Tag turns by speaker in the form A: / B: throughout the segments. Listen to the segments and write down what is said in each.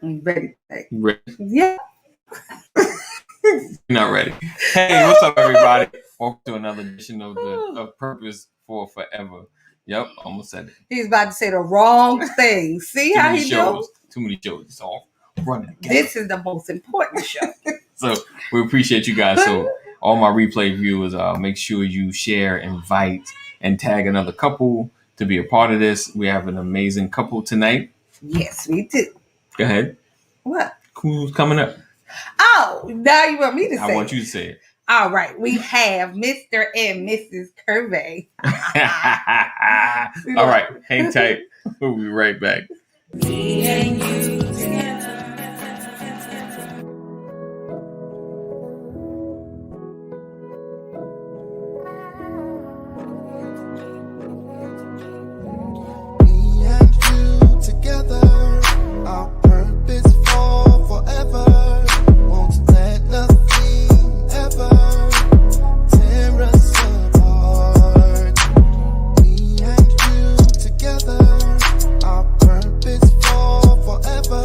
A: Ready?
B: Ready?
A: Yeah.
B: Not ready. Hey, what's up, everybody? Welcome to another edition of Purpose for Forever. Yep, almost said it.
A: He's about to say the wrong thing. See how he
B: shows.
A: do?
B: Too many shows. It's all running together.
A: This is the most important show.
B: So we appreciate you guys. So all my replay viewers, make sure you share, invite, and tag another couple to be a part of this. We have an amazing couple tonight.
A: Yes, we do.
B: Go ahead.
A: What?
B: Who's coming up?
A: Oh, now you want me to say
B: I want you to say it.
A: All right. We have Mr. and Mrs. CURVEY.
B: All right. Hang tight. We'll be right back.
C: Me and you together. Me and you together. Our purpose for forever. Won't let nothing ever tear us apart. Me and you together. Our purpose for forever.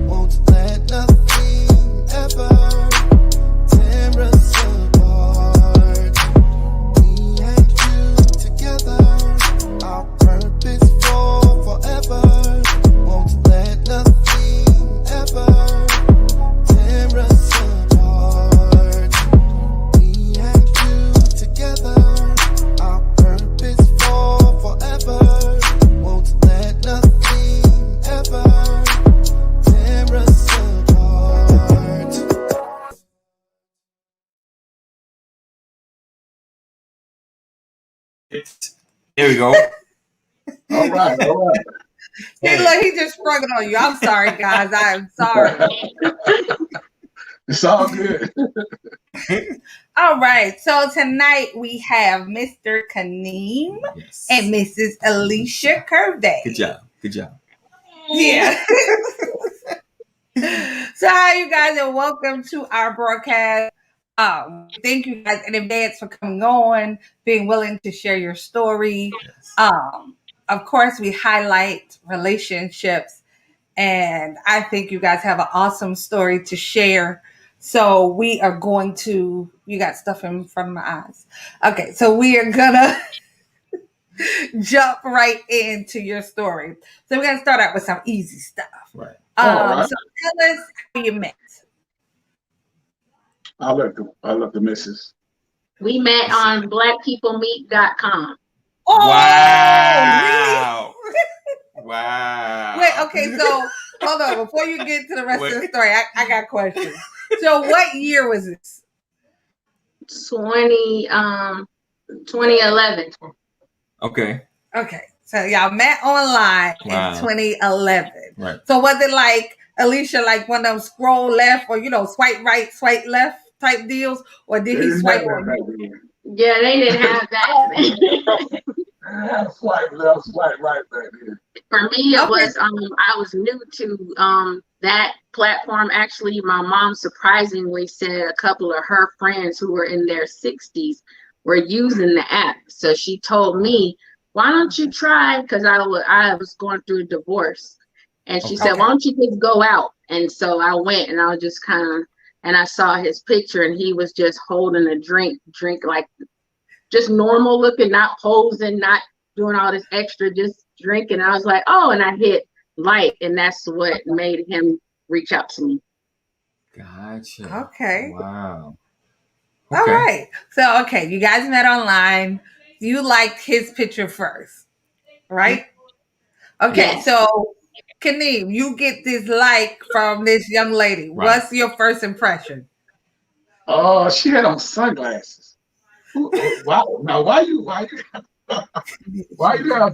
C: Won't let nothing ever tear us apart. Me and you together. Our purpose for forever. Won't let nothing ever tear us apart. Me and you together. Our purpose for forever. Won't let nothing ever tear us apart.
B: There we go.
D: All right.
A: See, look, he just sprung it on you. I'm sorry, guys. I'm sorry.
D: It's all good.
A: All right. So tonight we have Mr. KANEEM
B: Yes.
A: and Mrs. ELESHA CURVEY.
B: Good job. Good job.
A: Yeah. So hi, you guys, and welcome to our broadcast. Thank you guys in advance for coming on, being willing to share your story.
B: Yes.
A: Of course, we highlight relationships, and I think you guys have an awesome story to share. So we are going to, you got stuff in front of my eyes. Okay, so we are gonna jump right into your story. So we're gonna start out with some easy stuff.
B: Right.
D: All right.
A: So tell us how you met.
D: I love the missus.
E: We met on blackpeoplemeet.com.
A: Oh,
B: Wow. Wow.
A: really? Wait, okay, so hold on. Before you get to the rest of the story, I got questions. So what year was this?
E: 2011.
B: Okay.
A: Okay, so y'all met online
B: Wow.
A: in 2011.
B: Right.
A: So was it like, Alicia, like one of them scroll left or, swipe right, swipe left type deals? Or did he swipe on you?
E: Yeah, they didn't have that.
D: Swipe left, swipe right back there.
E: For me, it was I was new to that platform. Actually, my mom surprisingly said a couple of her friends who were in their 60s were using the app. So she told me, why don't you try? Because I was going through a divorce. And she said, why don't you just go out? And so I went, and I was just kind of, and I saw his picture, and he was just holding a drink like just normal looking, not posing, not doing all this extra, just drinking. I was like, oh, and I hit like, and that's what made him reach out to me.
B: Gotcha.
A: Okay.
B: Wow.
A: Okay. All right. So, okay, you guys met online. You liked his picture first, right? Okay,
E: Yes.
A: So KANEEM, you get this like from this young lady.
B: Right.
A: What's your first impression?
D: Oh, she had on sunglasses. Wow. Now, why you have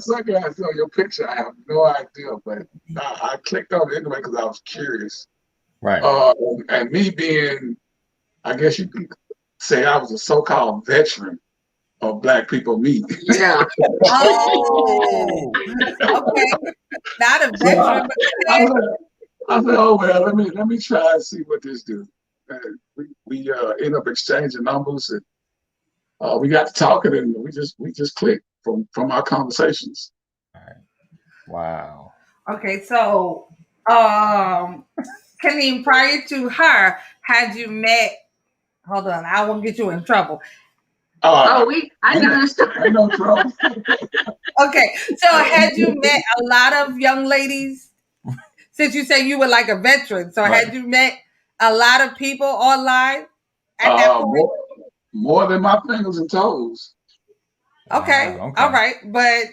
D: sunglasses on your picture? I have no idea, but I clicked on it anyway because I was curious.
B: Right.
D: And me being, I guess you could say I was a so-called veteran of Black People Meet.
E: Yeah.
A: Oh, okay. Not a veteran, but
D: I said, oh well, let me try and see what this do. And we end up exchanging numbers, and we got to talking, and we just clicked from our conversations.
B: All right. Wow.
A: okay. So, Kaneem, prior to her, had you met? Hold on, I won't get you in trouble.
E: I know the story.
D: I know trouble.
A: Okay, so had you met a lot of young ladies? Since you say you were like a veteran, so
B: Right.
A: had you met a lot of people online at that point?
D: More than my fingers and toes.
A: Okay,
B: Wow, okay.
A: all right, but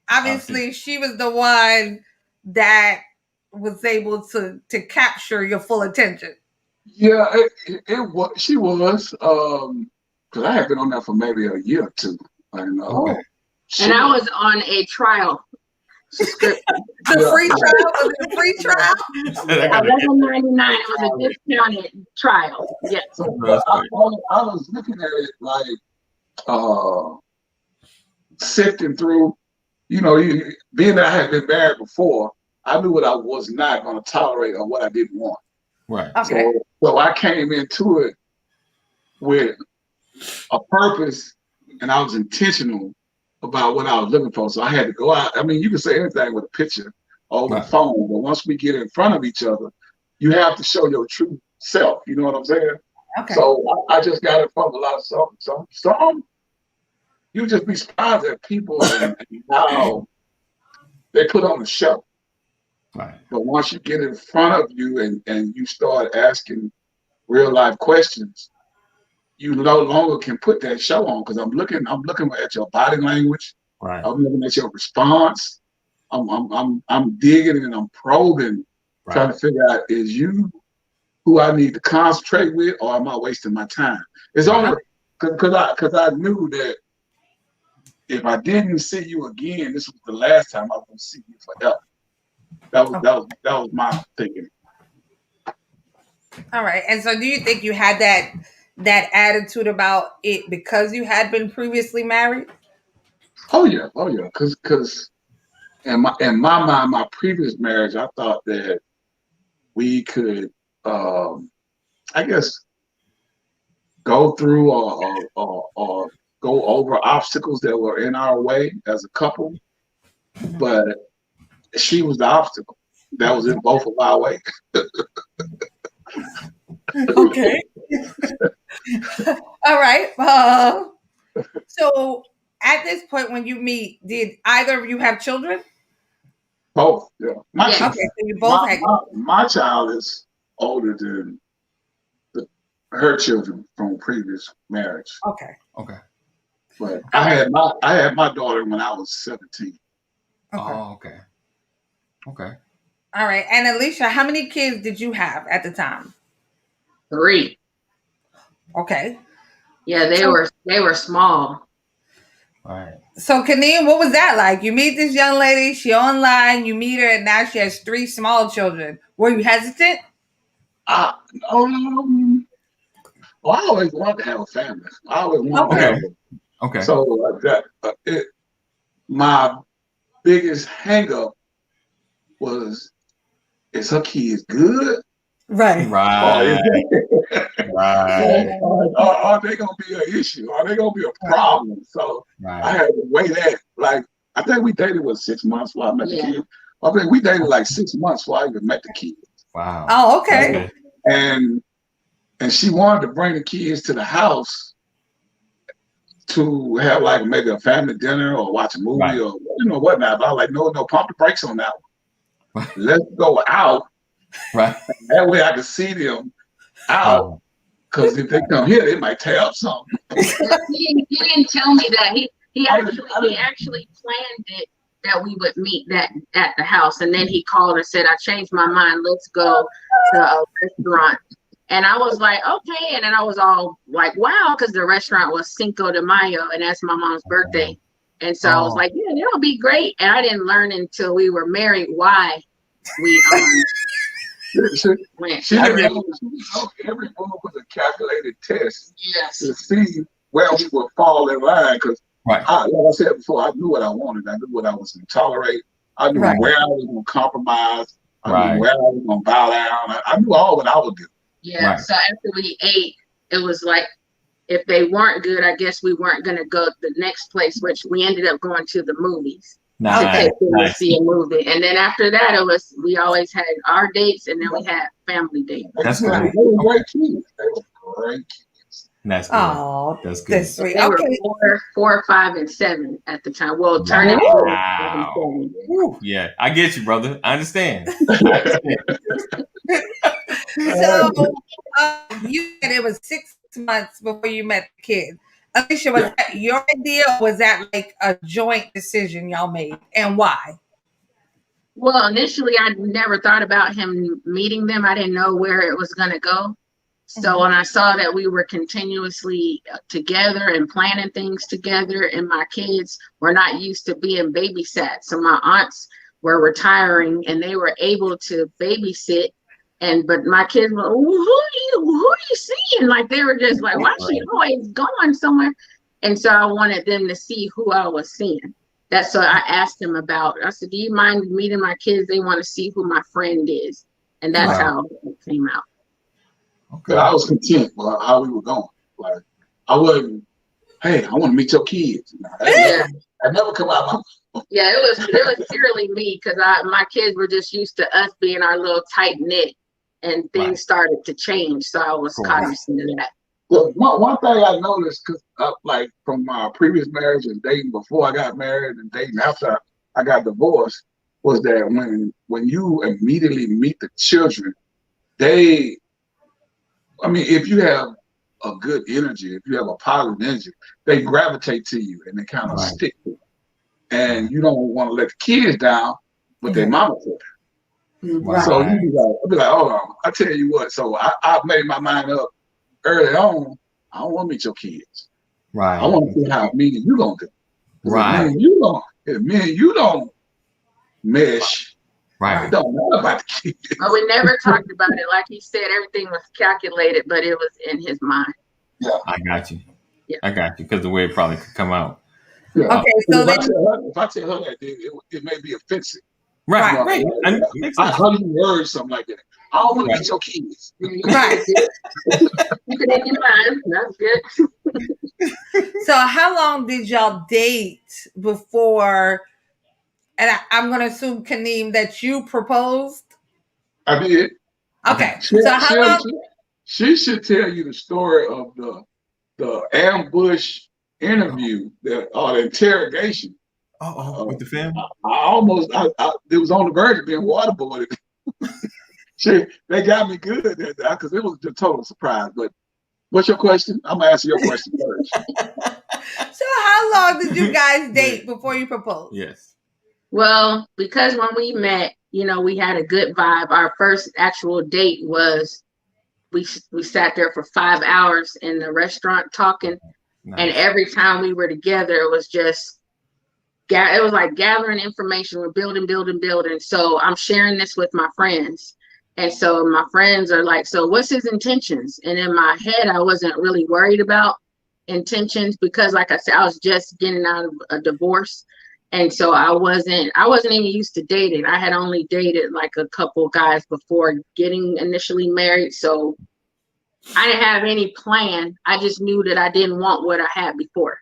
A: obviously she was the one that was able to capture your full attention.
D: Yeah, it was. She was. Because I had been on there for maybe a year or two. And,
B: Okay.
E: And I was on a trial subscription.
A: The free trial was it a free trial?
E: $11.99. It was a discounted trial. Yes.
D: So I was looking at it like sifting through. Being that I had been married before, I knew what I was not going to tolerate or what I didn't want.
B: Right.
A: Okay.
D: So I came into it with a purpose, and I was intentional about what I was looking for. So I had to go out. I mean, you can say anything with a picture or over the phone, but once we get in front of each other, you have to show your true self. You know what I'm saying?
A: Okay.
D: So I just got it from a lot of some. You just be surprised at people and how they put on the show.
B: Right.
D: But once you get in front of you and you start asking real life questions, you no longer can put that show on because I'm looking at your body language.
B: Right.
D: I'm looking at your response. I'm digging and I'm probing, trying to figure out, is you who I need to concentrate with, or am I wasting my time? It's only because I knew that if I didn't see you again, this was the last time I was going to see you forever. That was my thinking.
A: All right. And so do you think you had that attitude about it because you had been previously married?
D: Oh yeah. Because in my mind, my previous marriage, I thought that we could, I guess, go through or go over obstacles that were in our way as a couple, but she was the obstacle that was in both of our way.
A: Okay. All right. So at this point, when you meet, did either of you have children?
D: Both, yeah.
A: Okay, so you both had.
D: My child is older than her children from previous marriage.
A: Okay.
D: But I had my daughter when I was 17.
A: Okay.
B: Okay.
A: All right. And Alicia, how many kids did you have at the time?
E: 3.
A: Okay.
E: Yeah, they were small.
B: All right.
A: So Kaneem, what was that like? You meet this young lady, she online, you meet her, and now she has 3 small children. Were you hesitant?
D: I always wanted to have a family. I always wanted to have a
B: Okay.
D: So my biggest hang up was, is her kids good?
A: Right.
B: Right.
D: Are they gonna be an issue? Are they gonna be a problem? So I had to weigh that. Like, I think we dated 6 months before I met the kids. I think we dated like 6 months before I even met the kids.
B: Wow.
A: Oh, okay.
D: And she wanted to bring the kids to the house to have like maybe a family dinner or watch a movie or whatnot. But I was like, no, pump the brakes on that one. Let's go out.
B: Right.
D: That way I can see them out. Because if they come here, they might tear up something.
E: He didn't tell me that. He actually planned it that we would meet that at the house, and then he called and said, "I changed my mind. Let's go to a restaurant." And I was like, "Okay." And then I was all like, "Wow," because the restaurant was Cinco de Mayo, and that's my mom's birthday. And so I was like, "Yeah, that'll be great." And I didn't learn until we were married why we went.
D: She didn't know every move was a calculated test to see where we would fall in line. Because, like I said before, I knew what I wanted. I knew what I was going to tolerate. I knew where I was going to compromise. I knew where I was going to bow down. I knew all what I would do.
E: Yeah. So after we ate, it was like, if they weren't good, I guess we weren't going to go to the next place, which we ended up going to the movies.
B: Nice.
E: to take them to
B: Nice.
E: see a movie. And then after that, we always had our dates, and then we had family dates.
B: That's
D: They
B: good.
D: were great kids. They were great kids.
B: That's good.
A: Oh,
B: That's good.
A: that's sweet.
E: They were
A: Okay.
E: 4, 5, and 7 at the time. Well, turning 4, 5, and 7.
B: Woo. Yeah, I get you, brother. I understand.
A: So you said it was 6 months before you met the kid. Alicia, was that your idea, or was that like a joint decision y'all made, and why?
E: Well, initially, I never thought about him meeting them. I didn't know where it was going to go. So when I saw that we were continuously together and planning things together, and my kids were not used to being babysat. So my aunts were retiring and they were able to babysit. But my kids were, who are you seeing? Like, they were just like, why is she always going somewhere? And so I wanted them to see who I was seeing. That's what I asked them about. I said, do you mind meeting my kids? They want to see who my friend is. And that's how it came out.
D: But I was content with how we were going. Like, I wasn't, hey, I want to meet your kids. I never come out my
E: Yeah, it was purely me, because my kids were just used to us being our little tight knit, and things started to change. So I was cognizant of that.
D: Well, one thing I noticed, because like from my previous marriage and dating before I got married and dating after I got divorced, was that when you immediately meet the children, if you have a good energy, if you have a positive energy, they gravitate to you and they kind of stick to you. And you don't want to let the kids down, but their mama said.
A: Right.
D: So I'll be like, hold on, I tell you what. So I made my mind up early on. I don't want to meet your kids.
B: Right.
D: I want to see how me and you gonna do.
B: Right.
D: If me and you don't mesh,
B: Right.
D: it don't matter about the kids.
E: But we never talked about it. Like he said, everything was calculated, but it was in his mind.
D: Yeah.
B: I got you.
E: Yeah.
B: I got you, because the way it probably could come out.
D: Yeah.
A: Okay, so
D: if I tell her that, it may be offensive.
B: Right.
A: Right.
B: Right. Makes sense.
D: How do you word something like that? I don't want to meet your kids.
A: right.
E: Keep it in your mind. That's good.
A: So how long did y'all date before? And I'm going to assume, KANEEM, that you proposed.
D: I did.
A: Okay. So how long?
D: She should tell you the story of the ambush interview, the interrogation.
B: With the family?
D: It was on the verge of being waterboarded. They got me good at that, because it was a total surprise. But what's your question? I'm gonna answer your question first.
A: So how long did you guys date before you proposed?
B: Yes.
E: Well, because when we met, we had a good vibe. Our first actual date was we sat there for 5 hours in the restaurant talking.
B: Nice.
E: And every time we were together, it was just, it was like gathering information. We're building. So I'm sharing this with my friends. And so my friends are like, so what's his intentions? And in my head, I wasn't really worried about intentions, because like I said, I was just getting out of a divorce. And so I wasn't even used to dating. I had only dated like a couple guys before getting initially married. So I didn't have any plan. I just knew that I didn't want what I had before.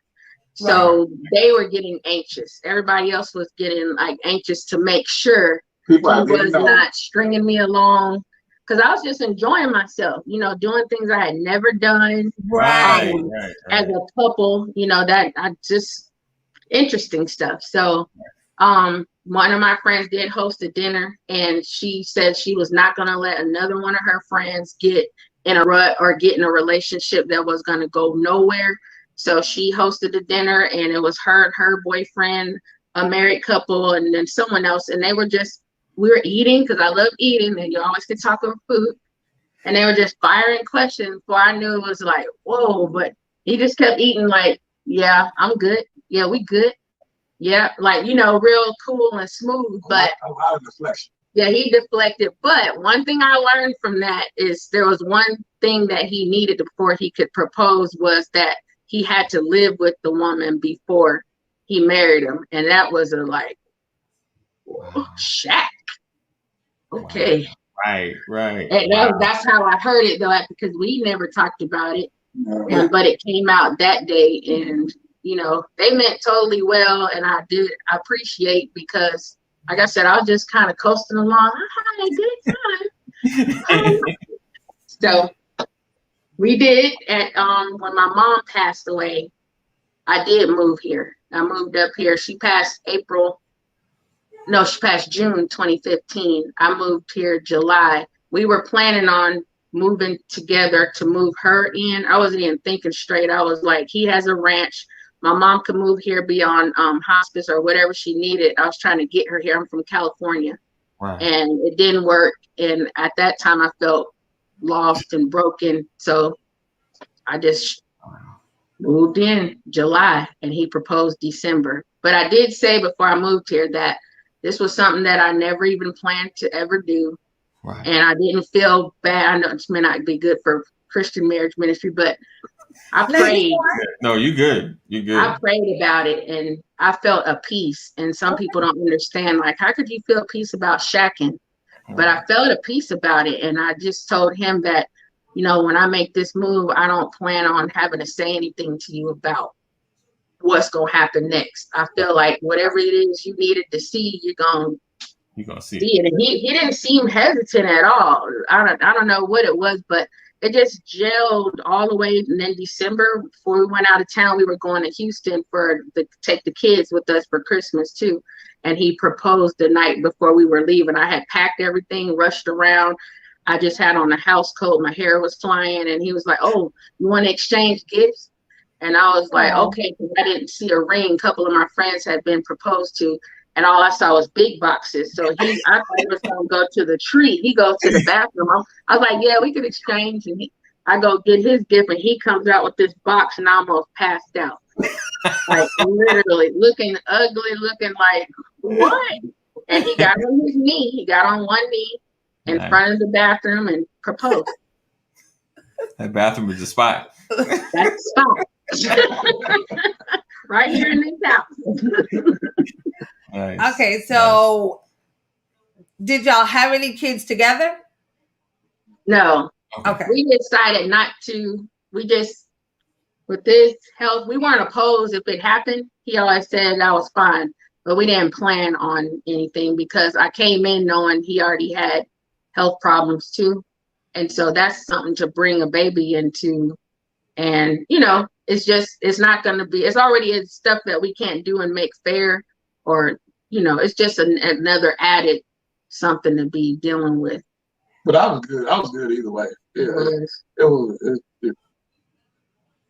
E: So they were getting anxious. Everybody else was getting like anxious to make sure he was not stringing me along, because I was just enjoying myself, doing things I had never done.
A: Right.
E: As a couple, that I just interesting stuff. So one of my friends did host a dinner, and she said she was not going to let another one of her friends get in a rut or get in a relationship that was going to go nowhere. So she hosted a dinner, and it was her and her boyfriend, a married couple, and then someone else. And we were eating, because I love eating, and you always can talk over food. And they were just firing questions before I knew it was like, whoa, but he just kept eating like, yeah, I'm good. Yeah, we good. Yeah, like, real cool and smooth. But yeah, he deflected. But one thing I learned from that is there was one thing that he needed before he could propose, was that he had to live with the woman before he married him. And that was Shaq. Okay.
B: Right.
E: And that's how I heard it, though, because we never talked about it. But it came out that day, and you know, they meant totally well, and I appreciate, because like I said, I was just kind of coasting along. I had a good time. So we did at when my mom passed away, I did move here. I moved up here. She passed June 2015. I moved here July. We were planning on moving together to move her in. I wasn't even thinking straight. I was like, he has a ranch. My mom could move here, be on hospice or whatever she needed. I was trying to get her here. I'm from California.
B: Wow.
E: And it didn't work. And at that time, I felt lost and broken. So I just moved in July, and he proposed December. But I did say before I moved here that this was something that I never even planned to ever do.
B: Right.
E: And I didn't feel bad. I know it may not be good for Christian marriage ministry, but I prayed.
B: No, you good. You good.
E: I prayed about it, and I felt a peace. And some people don't understand, like, how could you feel peace about shacking? But I felt a peace about it. And I just told him that, you know, when I make this move, I don't plan on having to say anything to you about what's going to happen next. I feel like whatever it is you needed to see, you're going to see it. And he didn't seem hesitant at all. I don't know what it was, but it just gelled all the way. And then December, before we went out of town, we were going to Houston take the kids with us for Christmas too. And he proposed the night before we were leaving. I had packed everything, rushed around. I just had on a house coat. My hair was flying. And he was like, "Oh, you want to exchange gifts?" And I was like, okay, because I didn't see a ring. A couple of my friends had been proposed to, and all I saw was big boxes. So I thought he was going to go to the tree. He goes to the bathroom. I was like, yeah, we could exchange. And I go get his gift, and he comes out with this box, and I almost passed out. Like, literally looking ugly, looking like, what? And he got on his knee. He got on one knee in front of the bathroom and proposed.
B: That bathroom is the spot.
E: That's the spot. Right here in this house.
B: Nice.
A: Okay, so did y'all have any kids together?
E: No.
A: Okay.
E: We decided not to. We just, with this health, we weren't opposed if it happened. He always said that was fine, but we didn't plan on anything because I came in knowing he already had health problems too. And so that's something to bring a baby into. And, you know, it's not going to be, it's already stuff that we can't do and make fair, or, you know, it's just another added something to be dealing with.
D: But I was good. I was good either way. Yeah, it was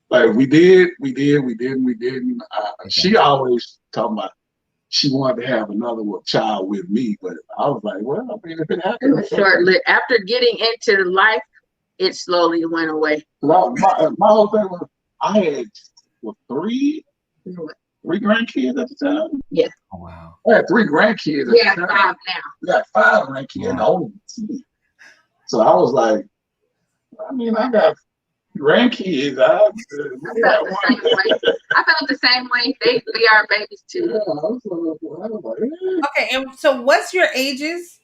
D: like we didn't. She always talking about she wanted to have another child with me, but I was like, well, I mean, if it happens.
E: After getting into life, it slowly went away.
D: My whole thing was I had three grandkids at the time.
E: Yeah.
B: Oh, wow.
D: I had three grandkids.
E: Yeah, 5 now.
D: We got 5 grandkids. Yeah. So I was like, I mean, I got grandkids. I
E: felt the same way. They are babies too.
D: Yeah, I was like,
A: Okay, and so what's your ages?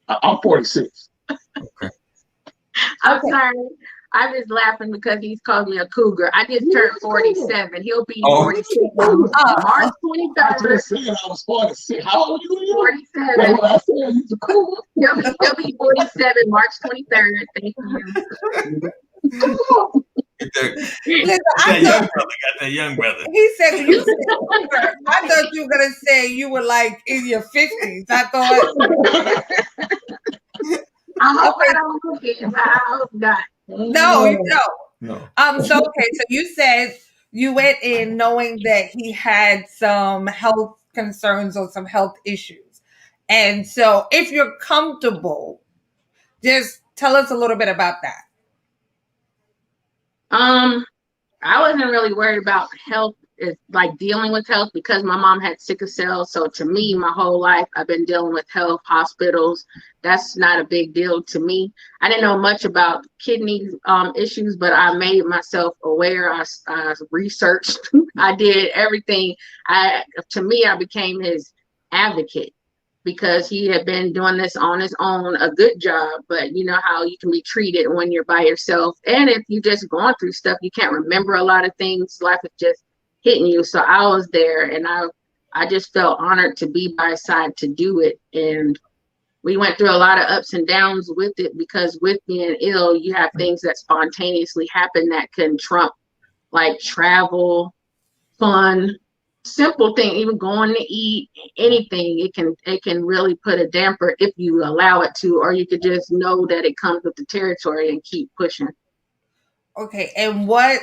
D: I'm 46.
B: Okay.
E: I'm sorry. I was laughing because he's called me a cougar. I just turned 47. He'll be 46 March 23rd.
D: I just said I was 46. How old are you?
E: 47.
D: Well, I said he's a cougar.
E: He'll be 47 March 23rd. Thank you.
B: That young brother got that young brother.
A: He said you said, I thought you were gonna say you were like in your 50s. I thought
E: I hope I don't look it, but I hope not.
A: no, you don't.
B: No.
A: So okay, so you said you went in knowing that he had some health concerns or some health issues. And so if you're comfortable, just tell us a little bit about that.
E: I wasn't really worried about health, like dealing with health, because my mom had sickle cell. So to me, my whole life, I've been dealing with health, hospitals. That's not a big deal to me. I didn't know much about kidney issues, but I made myself aware. I researched. I did everything. To me, I became his advocate, because he had been doing this on his own, a good job. But you know how you can be treated when you're by yourself. And if you just going through stuff, you can't remember a lot of things. Life is just hitting you. So I was there, and I just felt honored to be by his side to do it. And we went through a lot of ups and downs with it, because with being ill, you have things that spontaneously happen that can trump, like travel, fun, simple thing, even going to eat, anything. It can really put a damper if you allow it to, or you could just know that it comes with the territory and keep pushing.
A: Okay, and what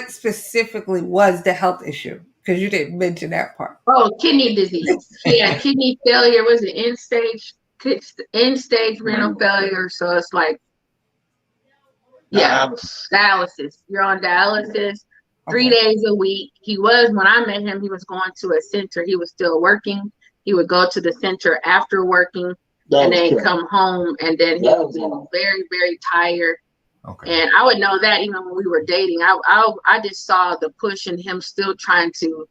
A: specifically was the health issue? Because you didn't mention that part.
E: Oh, kidney disease. He had kidney failure. Was it end stage renal failure? So it's like, yeah, dialysis. You're on dialysis 3 days a week. He was, when I met him, he was going to a center. He was still working. He would go to the center after working and then come home, and then he would be very, very tired. Okay. And I would know that even when we were dating. I just saw the push in him still trying to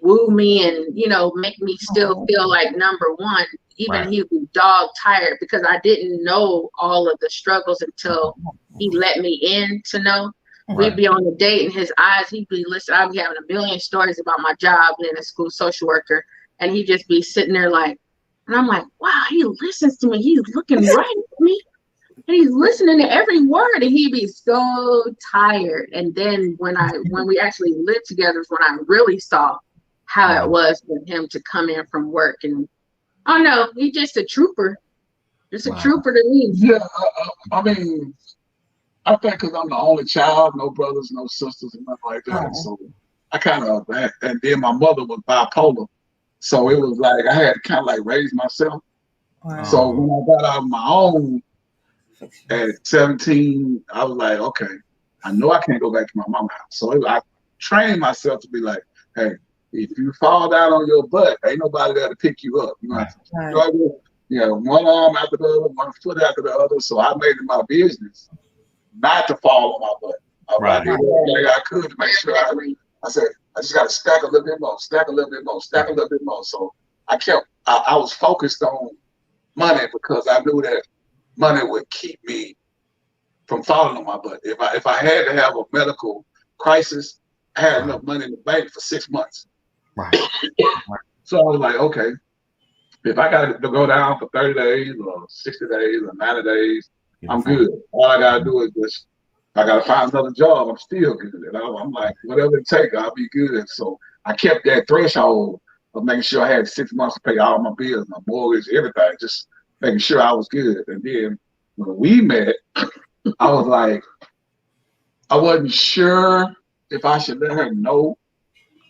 E: woo me and, you know, make me still feel like number one. Even he would be dog tired, because I didn't know all of the struggles until he let me in to know. We'd be on a date, and his eyes, he'd be listening. I'd be having a million stories about my job being a school social worker, and he'd just be sitting there like, and I'm like, wow, he listens to me. He's looking right at me. And he's listening to every word, and he'd be so tired. And then when we actually lived together is when I really saw how it was for him to come in from work. And oh no, he's just a trooper. Just a trooper to me.
D: Yeah, I mean, I think because I'm the only child, no brothers, no sisters, and nothing like that. So I kind of, and then my mother was bipolar. So it was like I had to kind of like raise myself. So when I got out of my own, at 17, I was like, okay, I know I can't go back to my mama's house. So I trained myself to be like, hey, if you fall down on your butt, ain't nobody there to pick you up. You know, one arm after the other, one foot after the other. So I made it my business not to fall on my butt. I did everything I could to make sure I said, I just got to stack a little bit more, stack a little bit more, stack a little bit more. So I was focused on money, because I knew that money would keep me from falling on my butt. If I had to have a medical crisis, I had enough money in the bank for 6 months. So I was like, okay, if I got to go down for 30 days or 60 days or 90 days, I'm good. All I got to do is just, I got to find another job. I'm still good. And I'm like, whatever it takes, I'll be good. So I kept that threshold of making sure I had 6 months to pay all my bills, my mortgage, everything, just making sure I was good. And then when we met, I was like, I wasn't sure if I should let her know,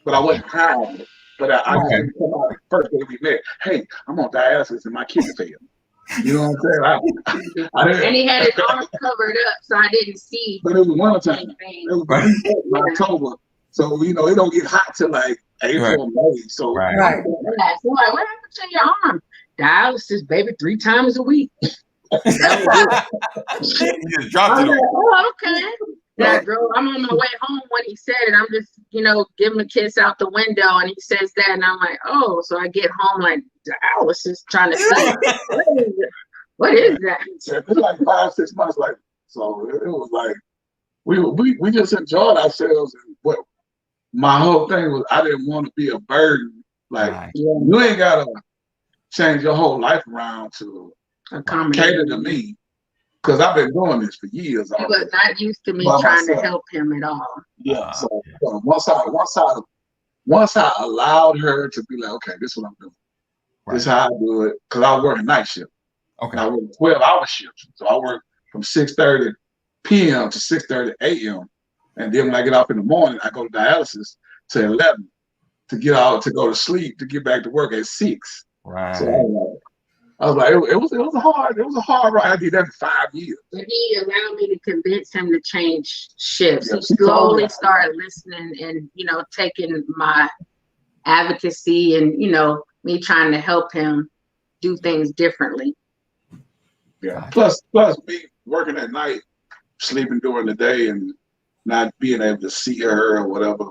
D: but I wasn't hiding it. But I didn't come out the first day we met. Hey, I'm on dialysis and my kidney failed. You know what I'm saying? I didn't.
E: And he had his arms covered up, so I didn't see.
D: But it was winter time. It was October. So, you know, it don't get hot till like April, May. So,
E: So I'm like, what happened to your arm? Dialysis, baby, 3 times a week.
B: You just dropped it.
E: Like, oh, okay. Yeah, girl, I'm on my way home when he said it. I'm just, you know, giving a kiss out the window, and he says that, and I'm like, oh, so I get home like dialysis, trying to see what is that?
D: It's like 5-6 months, like, so it was like we just enjoyed ourselves. And what my whole thing was, I didn't want to be a burden. Like, you ain't gotta change your whole life around to cater to me, because I've been doing this for years.
E: He was not used to me trying to help him at all.
D: Yeah. So once I allowed her to be like, okay, this is what I'm doing. This is how I do it, because I work a night shift. Okay. I work 12-hour shifts, so I work from 6:30 p.m. to 6:30 a.m. And then when I get up in the morning, I go to dialysis to 11 to get out to go to sleep to get back to work at 6.
B: Right.
D: So I was like, it was a hard ride. I did that for 5 years.
E: But he allowed me to convince him to change shifts. He slowly started listening and, you know, taking my advocacy and, you know, me trying to help him do things differently.
D: Yeah. Plus me working at night, sleeping during the day, and not being able to see her or whatever.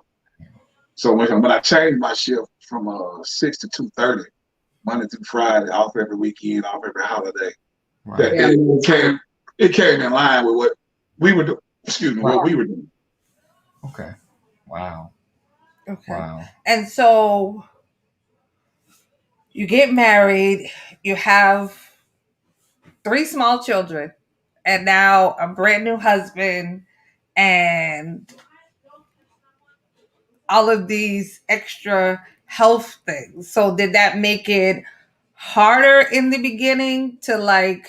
D: So when I changed my shift from 6 to 2:30, Monday through Friday, off every weekend, off every holiday.
B: Right.
D: That
E: Yeah.
D: it came in line with what we were doing. Excuse me,
B: Wow.
D: what we were doing.
B: Okay. Wow.
A: Okay.
B: Wow.
A: And so you get married, you have 3 small children, and now a brand new husband, and all of these extra health things. So did that make it harder in the beginning to like,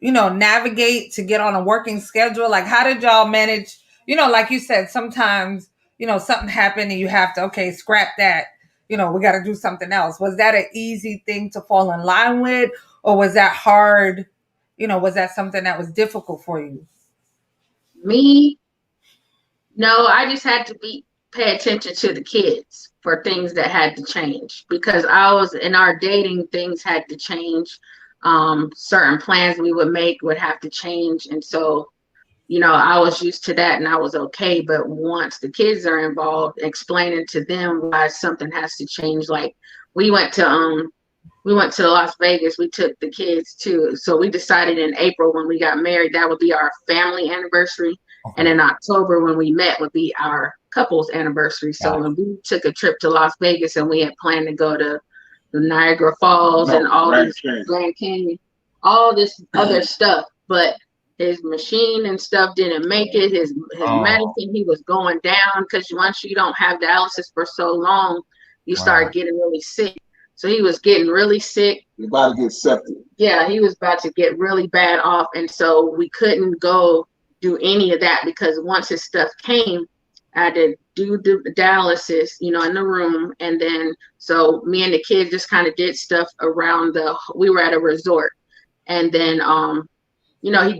A: navigate to get on a working schedule? Like how did y'all manage, like you said, sometimes, something happened and you have to, okay, scrap that. We got to do something else. Was that an easy thing to fall in line with, or was that hard? Was that something that was difficult for you?
E: Me, no, I just had to pay attention to the kids for things that had to change, because I was in our dating, things had to change. Certain plans we would make would have to change. And so, I was used to that and I was okay. But once the kids are involved, explaining to them why something has to change. Like we went to Las Vegas. We took the kids too. So we decided in April when we got married, that would be our family anniversary.
B: Okay.
E: And in October when we met would be our couple's anniversary. So when we took a trip to Las Vegas and we had planned to go to the Niagara Falls and all these Grand Canyon, all this other stuff, but his machine and stuff didn't make it. His medicine, he was going down, because once you don't have dialysis for so long, you start getting really sick. So he was getting really sick.
D: You're about to get septic.
E: Yeah, he was about to get really bad off. And so we couldn't go do any of that, because once his stuff came, I had to do the dialysis, in the room. And then, so me and the kids just kind of did stuff around we were at a resort. And then,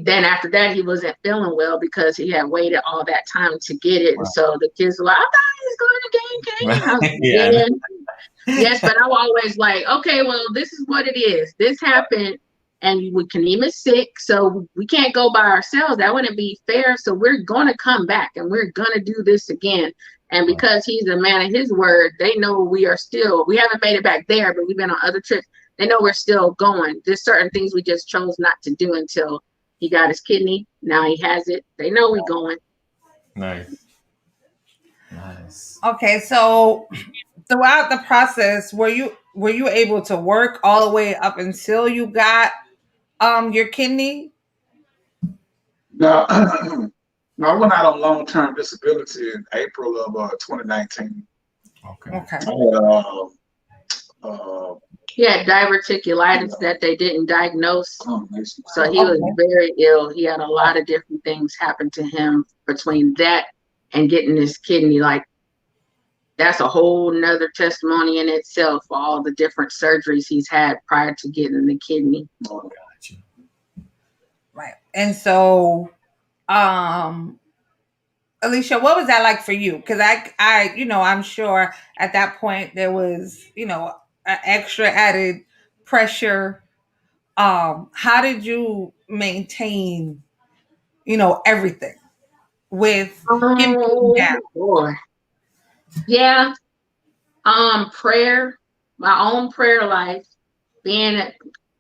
E: then after that, he wasn't feeling well because he had waited all that time to get it. And so the kids were like, I thought he was going to Grand Canyon. I was like, yeah. Yes, but I'm always like, okay, well, this is what it is. This happened, and KANEEM is sick, so we can't go by ourselves. That wouldn't be fair. So we're going to come back, and we're going to do this again. And because he's a man of his word, they know we haven't made it back there, but we've been on other trips. They know we're still going. There's certain things we just chose not to do until he got his kidney. Now he has it. They know we're going.
B: Nice.
A: Okay, so throughout the process, were you able to work all the way up until you got your kidney?
D: No, no, I went out on long-term disability in April of 2019.
B: Okay.
E: He had diverticulitis that they didn't diagnose. So he was very ill. He had a lot of different things happen to him between that and getting his kidney. Like, that's a whole nother testimony in itself, all the different surgeries he's had prior to getting the kidney.
B: Oh, gotcha.
A: Right. And so, Alicia, what was that like for you? Because I'm sure at that point there was, an extra added pressure. How did you maintain, everything with him being down?
E: Boy. Yeah. Prayer, my own prayer life, being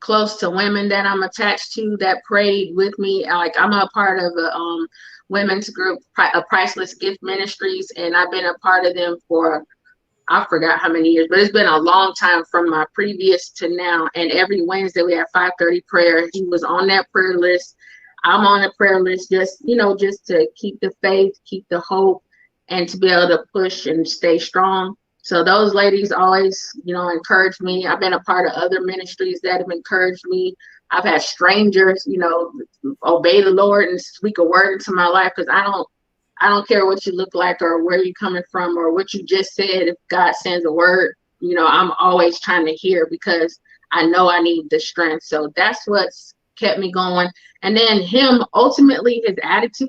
E: close to women that I'm attached to that prayed with me. Like, I'm a part of a women's group, a Priceless Gift Ministries, and I've been a part of them for, I forgot how many years, but it's been a long time from my previous to now. And every Wednesday we have 5:30 prayer. He was on that prayer list. I'm on the prayer list, just to keep the faith, keep the hope, and to be able to push and stay strong. So those ladies always, encourage me. I've been a part of other ministries that have encouraged me. I've had strangers, obey the Lord and speak a word into my life, because I don't care what you look like or where you're coming from or what you just said. If God sends a word, I'm always trying to hear, because I know I need the strength. So that's what's kept me going. And then him, ultimately, his attitude,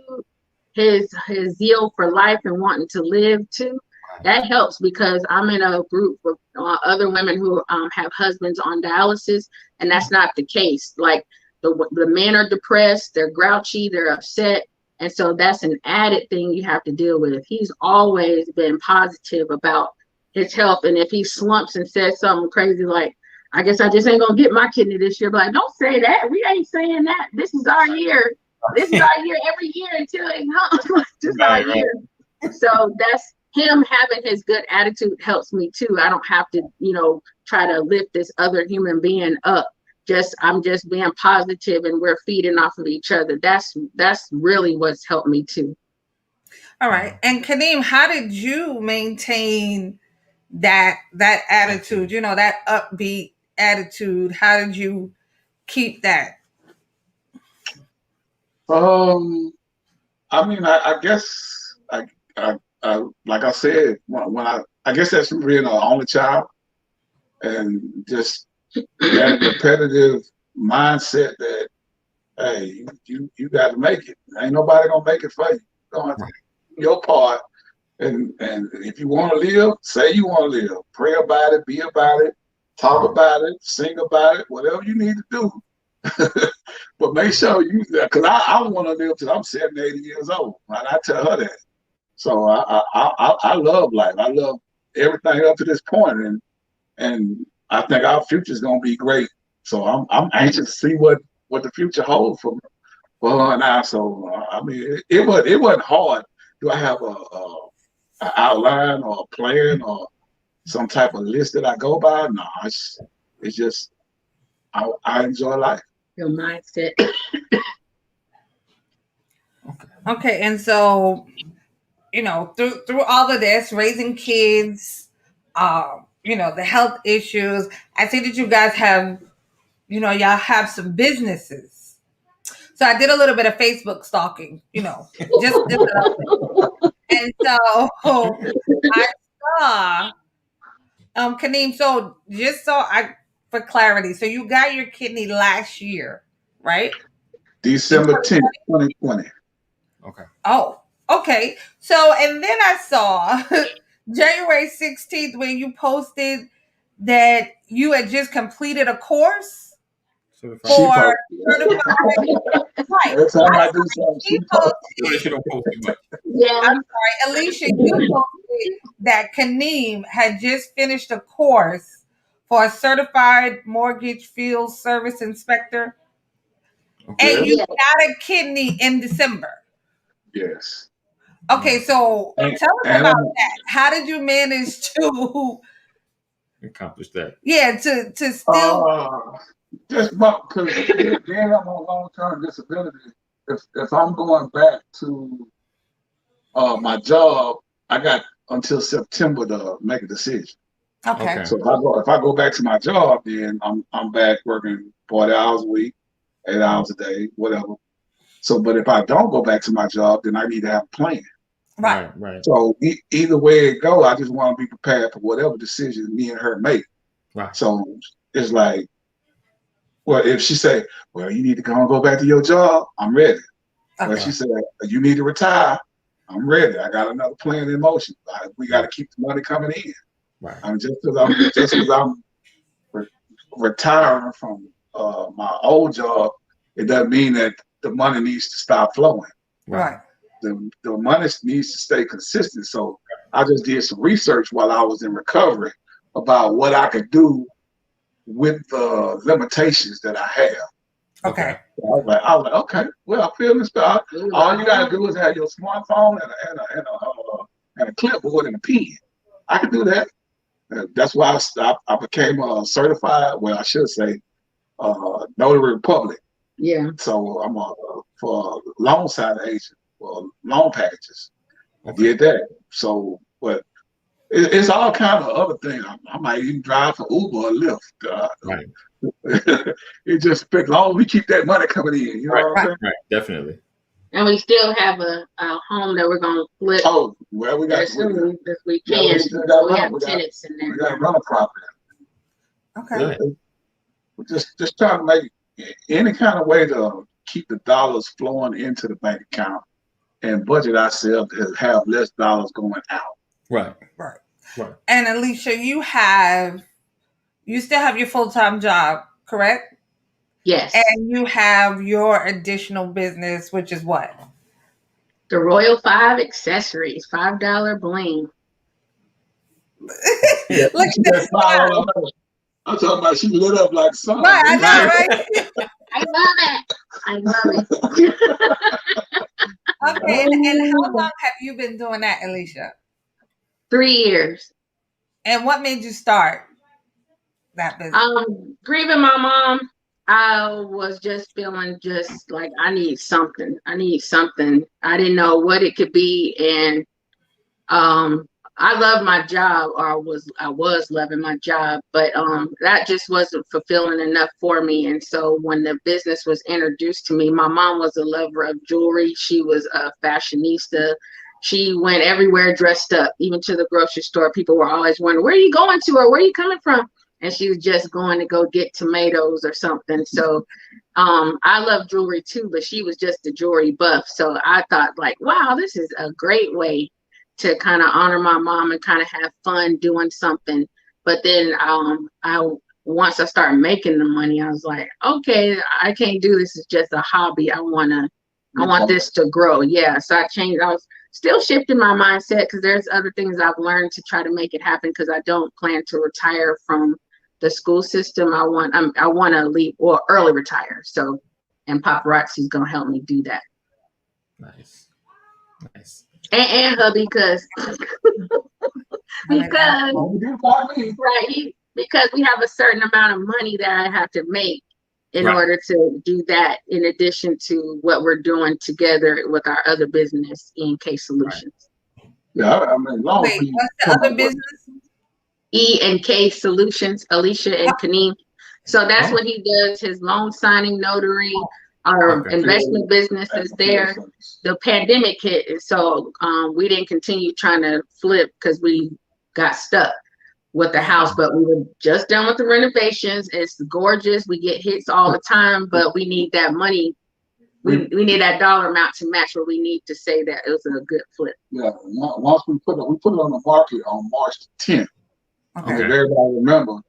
E: his zeal for life and wanting to live too, that helps, because I'm in a group of other women who have husbands on dialysis, and that's not the case. Like, the men are depressed, they're grouchy, they're upset. And so that's an added thing you have to deal with. He's always been positive about his health. And if he slumps and says something crazy like, I guess I just ain't gonna get my kidney this year. But like, don't say that. We ain't saying that. This is our year. This is our year every year until it comes. Just our year. So that's him having his good attitude helps me too. I don't have to, try to lift this other human being up. I'm just being positive and we're feeding off of each other. That's really what's helped me too.
A: All right. And KANEEM, how did you maintain that attitude, that upbeat attitude? How did you keep that?
D: I mean, I guess I like I said, when I guess that's being an only child, and just that repetitive mindset that, hey, you got to make it. Ain't nobody gonna make it for you. You don't have to do your part, and if you want to live, say you want to live. Pray about it, be about it, talk about it, sing about it, whatever you need to do. But make sure you, because I want to live till I'm 70, 80 years old. And I tell her that. So I love life. I love everything up to this point, and I think our future is gonna be great. So I'm anxious to see what the future holds for her and I. So I mean, it wasn't hard. Do I have an outline or a plan or some type of list that I go by? No, it's just I enjoy life.
E: Your mindset.
A: Okay, and so through all of this, raising kids, the health issues, I see that you guys have, y'all have some businesses. So I did a little bit of Facebook stalking, just a little bit. And so I saw, KANEEM, so just for clarity, so you got your kidney last year, right?
D: December 10th, 2020.
B: Okay.
A: Oh, okay. So, and then I saw January 16th when you posted that you had just completed a course for certified. Right.
D: Every time I do something, she
A: posted.
E: Yeah.
A: I'm sorry, Alicia, you posted that KANEEM had just finished a course for a certified mortgage field service inspector. Okay. And you got a kidney in December.
D: Yes.
A: Okay, so tell us about that. How did you manage to
B: accomplish that?
A: Yeah, to still
D: just because then I'm on long-term disability. If I'm going back to my job, I got until September to make a decision.
A: Okay.
D: So if I go back to my job, then I'm back working 40 hours a week, 8 hours a day, whatever. So, but if I don't go back to my job, then I need to have a plan.
A: Right.
D: So either way it go, I just want to be prepared for whatever decision me and her make.
B: Right.
D: So it's like, well, if she say, well, you need to go back to your job, I'm ready. Okay. But she said, you need to retire, I'm ready. I got another plan in motion. We got to keep the money coming in.
B: Right.
D: Just because I'm retiring from my old job, it doesn't mean that the money needs to stop flowing.
A: Right.
D: The money needs to stay consistent. So I just did some research while I was in recovery about what I could do with the limitations that I have.
A: Okay.
D: So I was like, okay, well, I feel this. All you gotta do is have your smartphone and a clipboard and a pen. I can do that. That's why I became a certified. Well, I should say, notary public.
E: Yeah.
D: So I'm for loan signing agent for loan packages. I did that. So, but it's all kind of other things. I might even drive for Uber or Lyft.
B: Right.
D: It just as long as we keep that money coming in, you know what I'm saying?
B: Right, definitely.
E: And we still have a home that we're gonna flip.
D: Oh, well, we got
E: soon this weekend. So we have tenants in there.
D: We got to run a property.
A: Okay.
D: We're just trying to make any kind of way to keep the dollars flowing into the bank account and budget ourselves to have less dollars going out.
B: Right.
A: And Alicia, you still have your full-time job, correct?
E: Yes.
A: And you have your additional business, which is what?
E: The Royal 5 accessories, $5 bling.
A: Look at this.
D: I'm talking about she lit up like sun.
A: Right, I know, right?
E: I love it. I love it.
A: Okay, and how long have you been doing that, Alicia?
E: 3 years.
A: And what made you start that business?
E: Grieving my mom, I was just feeling just like I need something. I need something. I didn't know what it could be, and I love my job, or I was loving my job, but that just wasn't fulfilling enough for me. And so when the business was introduced to me, my mom was a lover of jewelry. She was a fashionista. She went everywhere dressed up, even to the grocery store. People were always wondering, where are you going to, or where are you coming from? And she was just going to go get tomatoes or something. So I love jewelry too, but she was just a jewelry buff. So I thought like, wow, this is a great way to kind of honor my mom and kind of have fun doing something. But then once I started making the money, I was like, okay, I can't do this. It's just a hobby. I want this to grow. Yeah. So I changed. I was still shifting my mindset because there's other things I've learned to try to make it happen, because I don't plan to retire from the school system. I want to leave or early retire. So, and paparazzi is going to help me do that.
B: Nice.
E: And hubby, because because we have a certain amount of money that I have to make in order to do that, in addition to what we're doing together with our other business, E&K Solutions.
D: Yeah, I mean, long
A: Wait, what's the other business?
E: E&K Solutions, Elisha and KANEEM. So that's what he does, his loan signing, notary. Our investment business is there. The pandemic hit, so we didn't continue trying to flip because we got stuck with the house. But we were just done with the renovations. It's gorgeous. We get hits all the time, but we need that money. We need that dollar amount to match what we need to say that it was a good flip.
D: Yeah, once we put it on the market on March 10th.
A: Okay.
D: If everybody remember,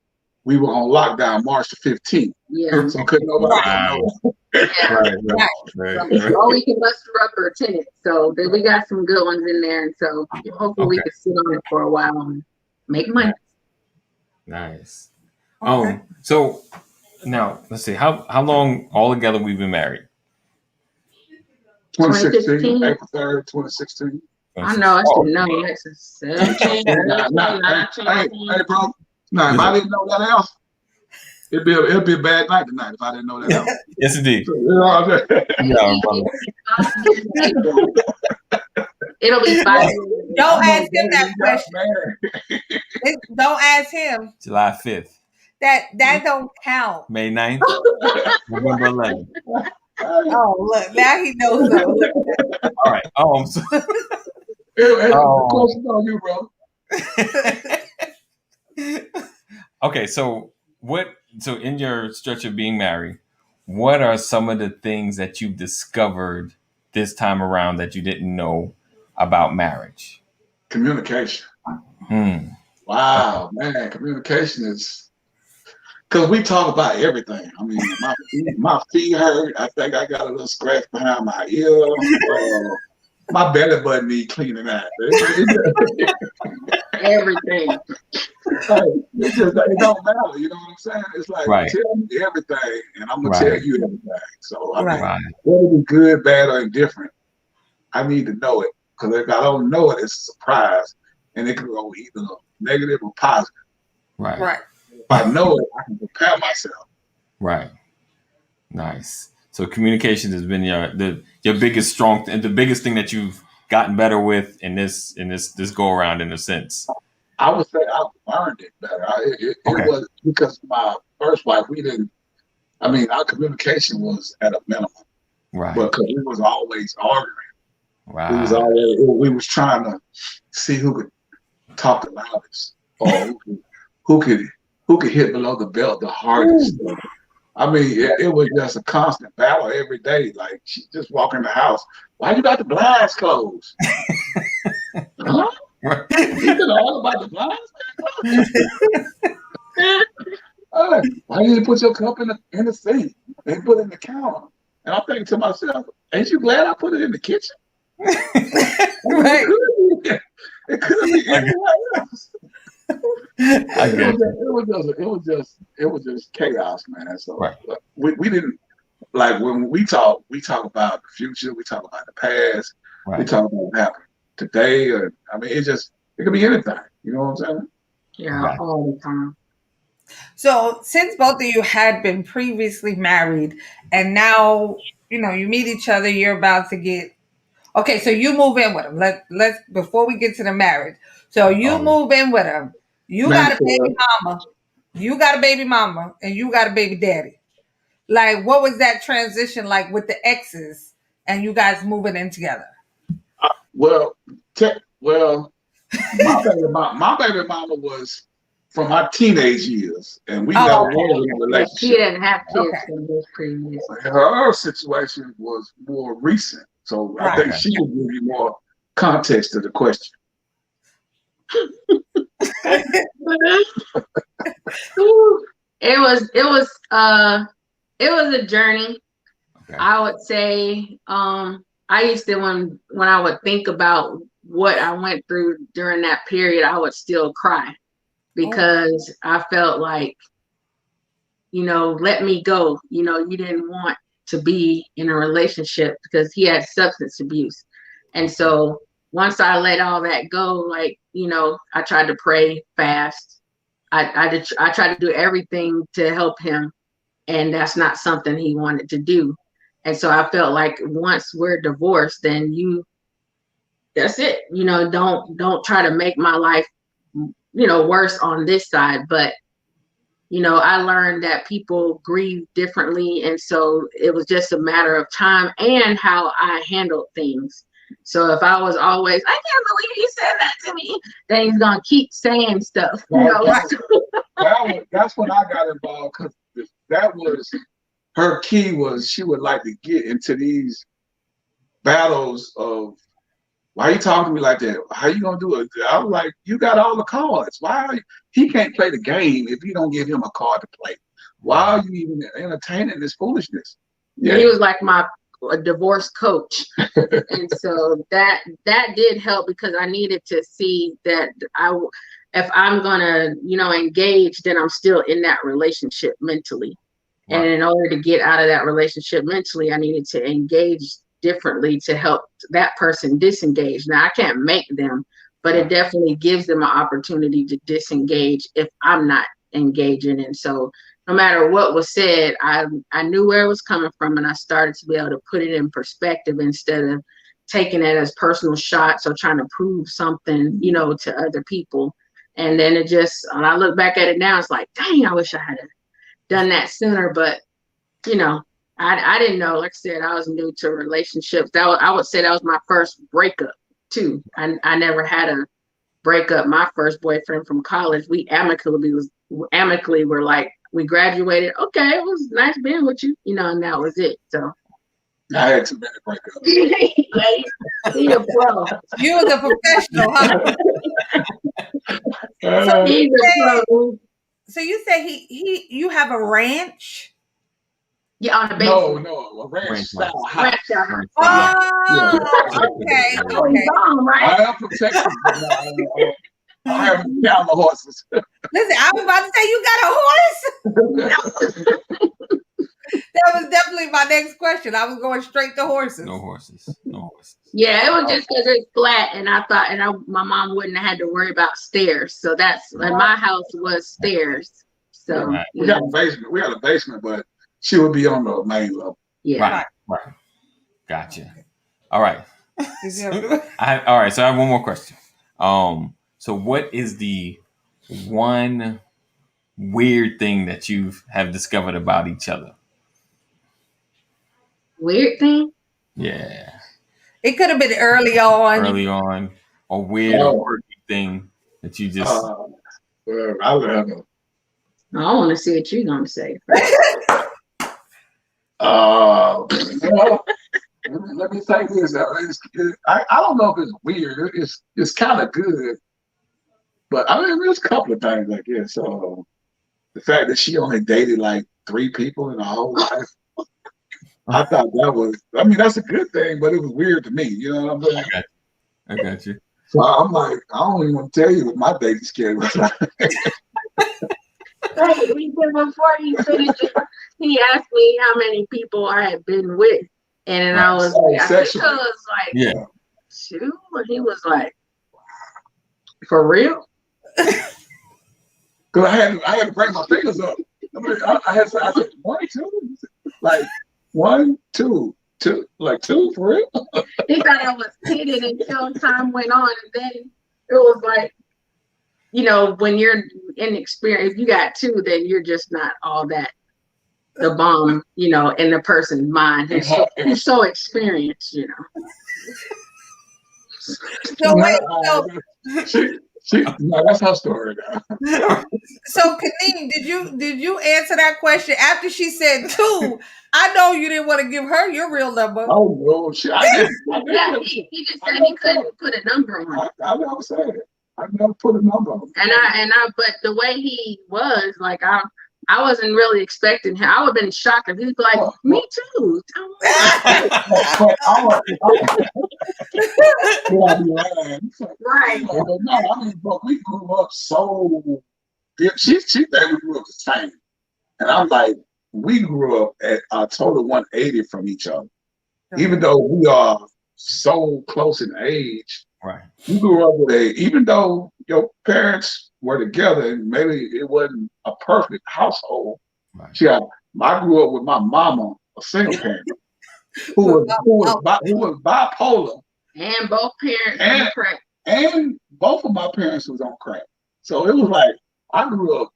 D: we were on lockdown March the 15th.
E: Yeah.
D: So couldn't nobody know.
E: Or we can bust a rubber tenant. So then we got some good ones in there, and so hopefully we can sit on it for a while and make money.
B: Nice. So now let's see, how long altogether we've been married?
D: 2016, April 3rd, 2016.
E: I know, I should know. It's 17.
D: Hey, bro. Now, if I didn't know that else, it'd be a bad night tonight if I didn't know that else.
B: Yes, indeed.
E: It'll be 5.
A: Don't ask him that question. Don't ask him.
B: July 5th.
A: That don't count.
B: May 9th. November 11th.
A: Oh, look, now he knows something.
B: All right.
D: Question on you, bro.
B: Okay, so in your stretch of being married, what are some of the things that you've discovered this time around that you didn't know about marriage?
D: Communication. Wow, man, communication is, because we talk about everything. I mean, my feet hurt. I think I got a little scratch behind my ear. My belly button need cleaning out.
E: Everything.
D: It don't matter. You know what I'm saying? It's like, tell me everything, and I'm gonna tell you everything. So I mean, whether it be good, bad, or indifferent, I need to know it, because if I don't know it, it's a surprise, and it can go either negative or positive.
A: Right.
D: If I know it, I can prepare myself.
B: Right. Nice. So communication has been your biggest strong and the biggest thing that you've gotten better with in this go around, in a sense.
D: I would say I've learned it better. It was because my first wife, our communication was at a minimum.
B: Right.
D: Because we was always arguing.
B: Right.
D: We was trying to see who could talk the loudest, or who could hit below the belt the hardest. I mean, it was just a constant battle every day. Like, she just walk in the house. Why you got the blinds closed? Huh? You know all about the blinds closed? Why you didn't put your cup in the sink? They put it in the counter. And I'm thinking to myself, ain't you glad I put it in the kitchen?
A: Right.
D: It could have been anywhere else.
B: I get you.
D: It was just chaos, man. So
B: Right.
D: we didn't like when we talk about the future, we talk about the past, we
B: Right.
D: talk about what happened today, or I mean, it could be anything. You know what I'm saying?
E: Yeah,
B: Right.
E: all the time.
A: So, since both of you had been previously married and now, you meet each other, you're about to get okay, so you move in with him. Let's before we get to the marriage. So you
B: Oh,
A: move in with him. You got a
D: Mandatory.
A: baby mama. You got a baby mama and you got a baby daddy. Like, what was that transition like with the exes and you guys moving in together?
D: Well, well, my baby mama was from my teenage years, and we never
A: Oh,
D: was in a
E: Yeah, she
D: relationship.
E: didn't have kids
A: Okay.
E: from his previous.
D: Her situation was more recent, so I
A: Right.
D: think she will give you more context to the question.
E: It was a journey.
B: okay.
E: I would say I used to when I would think about what I went through during that period, I would still cry because I felt like, let me go. You didn't want to be in a relationship because he had substance abuse. And so once I let all that go, like, I tried to pray, fast. I tried to do everything to help him. And that's not something he wanted to do. And so I felt like once we're divorced, then that's it. Don't try to make my life, worse on this side. But, I learned that people grieve differently. And so it was just a matter of time and how I handled things. So if I was always, I can't believe you said that to me, then he's going to keep saying stuff.
D: That's when I got involved, because that was her key. Was she would like to get into these battles of, why you talking to me like that? How you gonna do it? I was like, you got all the cards. He can't play the game if you don't give him a card to play? Why are you even entertaining this foolishness?
E: Yeah. He was like my divorce coach. And so that did help, because I needed to see that if I'm gonna, engage, then I'm still in that relationship mentally. Right. And in order to get out of that relationship mentally, I needed to engage differently to help that person disengage. Now I can't make them, but it definitely gives them an opportunity to disengage if I'm not engaging. And so no matter what was said, I knew where it was coming from, and I started to be able to put it in perspective instead of taking it as personal shots or trying to prove something, to other people. And then when I look back at it now, it's like, dang, I wish I had done that sooner. But, I didn't know. Like I said, I was new to relationships. I would say that was my first breakup too. I never had a breakup. My first boyfriend from college, we amicably were like, we graduated. Okay, it was nice being with you, and that was it. So
D: I had too many breakups.
E: He's a pro.
A: You was a professional, huh? So you say you have a ranch?
E: Yeah, on the basement.
D: No, a ranch style
E: Ranch
D: house.
E: style.
A: Oh, okay.
E: Right?
D: I am from Texas, but I have down the horses.
A: Listen, I was about to say, you got a horse? That was definitely my next question. I was going straight to horses.
B: No horses.
E: Yeah, it was just because it's flat, and I thought, my mom wouldn't have had to worry about stairs. So my house was stairs. So
D: we got a basement. We had a basement, but she would be on the main level.
E: Yeah.
B: Right. Gotcha. All right.
A: All
B: All right. So I have one more question. So what is the one weird thing that you have discovered about each other?
E: Weird thing?
B: Yeah.
A: It could have been early on.
B: Or weird or quirky thing that you just.
D: I would have
E: I want to see what you're gonna say.
D: Let me say this. I don't know if it's weird. It's kind of good, but I mean, there's a couple of things like this. The fact that she only dated like 3 people in her whole life, I thought that was. I mean, that's a good thing, but it was weird to me. You know what I'm saying?
B: I got you.
D: So I'm like, I don't even want to tell you what my baby scared was like.
E: Right, before he finished, he asked me how many people I had been with, and I was like, I think I was like,
B: Yeah.
E: 2, and he was like, for real?
D: Because I had to bring my fingers up. I said 1, 2, like 1, 2, 2, like 2 for real.
E: He thought I was kidding until time went on, and then it was like, you know, when you're inexperienced, if you got 2, then you're just not all that the bomb, you know, in the person's mind who's so experienced, you know.
A: So wait,
D: no, that's her story now.
A: so KANEEM, did you answer that question after she said 2? I know you didn't want to give her your real number.
D: Oh no,
E: Yeah, he just said he couldn't put a number on it.
D: I never said it. I never put a number on it.
E: And I, but the way he was, like, I wasn't really expecting him. I would have been shocked if he'd be like, me too. Right.
D: But no, I mean, but we grew up so. She think we grew up the same, and I'm like, we grew up at a total 180 from each other. Even though we are so close in age,
B: right?
D: You grew up with even though your parents were together, and maybe it wasn't a perfect household.
B: Right.
D: I grew up with my mama, a single parent, who was bipolar,
E: and both parents on crack,
D: and both of my parents was on crack. So it was like I grew up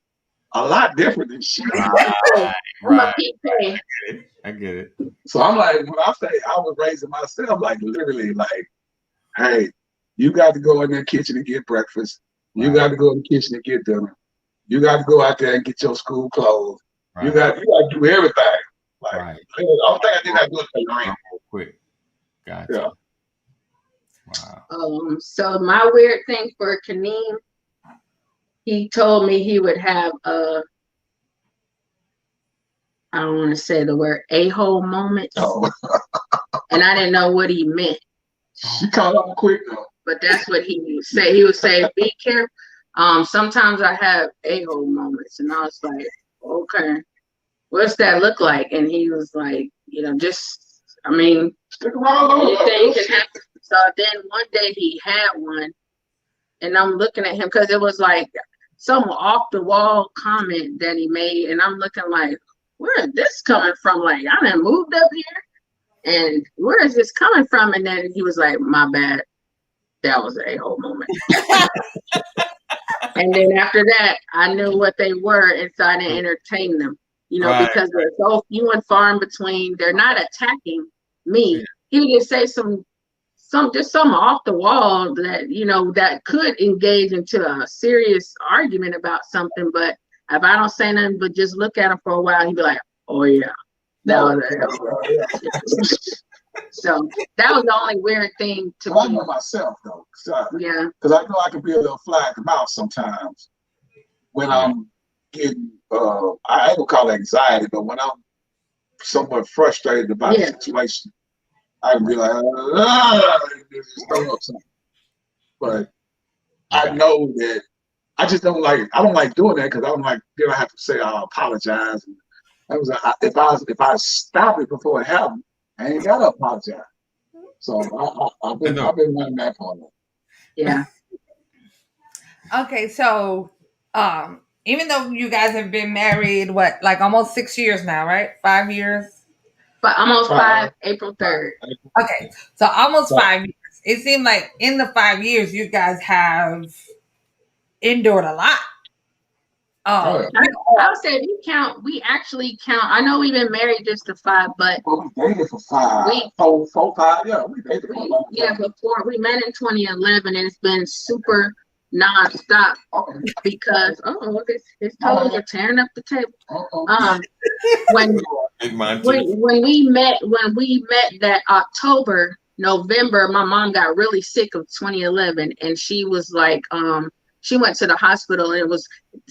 D: a lot different than she.
B: Right. I get it.
D: So I'm like, when I say I was raising myself, like literally, like, hey, you got to go in the kitchen and get breakfast. You got to go in the kitchen and get dinner. You got to go out there and get your school clothes. Right. You got to do everything. Like, the only thing I did not do is pay rent.
B: Real quick. Gotcha.
D: Yeah.
B: Wow.
E: So my weird thing for KANEEM, he told me he would have I don't want to say the word a-hole moments.
D: Oh.
E: And I didn't know what he meant.
D: She caught up quick though.
E: But that's what he would say. He would say, be careful. Sometimes I have a-hole moments. And I was like, okay, what's that look like? And he was like, you know, just, I mean,
D: stick around.
E: Anything can happen. So then one day he had one, and I'm looking at him because it was like some off the wall comment that he made, and I'm looking like, where is this coming from? Like, I done moved up here, and where is this coming from? And then he was like, my bad, that was an a-hole moment. And then after that, I knew what they were, and so I didn't entertain them, you know, because they're so few and far in between. They're not attacking me. He would just say some off the wall that, you know, that could engage into a serious argument about something. But if I don't say nothing but just look at him for a while, he'd be like, oh yeah, that was So that was the only weird thing to me.
D: I know myself though. Because I know I can be a little flag mouth sometimes when I'm getting I ain't gonna call it anxiety, but when I'm somewhat frustrated about the situation, I can be like, just throw up something. But I know that I don't like doing that because I'm like, then I have to say I apologize. And that was if I stop it before it happened, I ain't gotta apologize. So I've been running that part of it.
E: Yeah.
A: Okay, so even though you guys have been married, what, like almost 6 years now, right? 5 years?
E: But almost 5, April 3rd.
A: Okay, so almost 5 years. It seemed like in the 5 years, you guys have endured a lot.
E: I would say we actually count. I know we've been married just to 5, but
D: we dated for 5. Four, 5. Yeah, we dated for a long time.
E: Yeah, before we met in 2011, and it's been super nonstop because his toes are tearing up the table. When we met that October, November, my mom got really sick of 2011, and she was like, she went to the hospital, and it was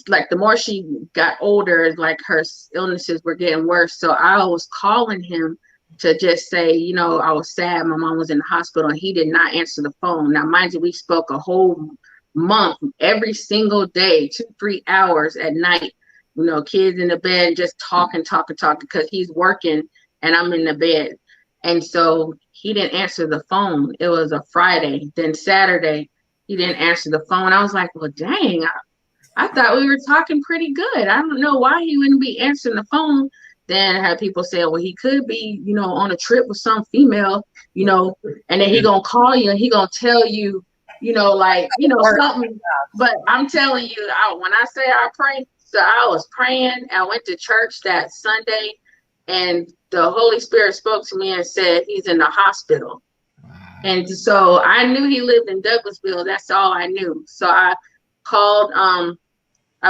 E: like the more she got older, like her illnesses were getting worse. So I was calling him to just say, you know, I was sad. My mom was in the hospital, and he did not answer the phone. Now, mind you, we spoke a whole month, every single day, 2-3 hours at night. You know, kids in the bed, just talking, because he's working and I'm in the bed. And so he didn't answer the phone. It was a Friday. Then Saturday, he didn't answer the phone. I was like, well, dang, I thought we were talking pretty good. I don't know why he wouldn't be answering the phone. Then I had people say, well, he could be, you know, on a trip with some female, you know, and then he gonna call you and he gonna tell you, you know, like, you know, something. But I'm telling you, when I say I pray, so I was praying. I went to church that Sunday, and the Holy Spirit spoke to me and said he's in the hospital. And so I knew he lived in Douglasville. That's all I knew. So I called, I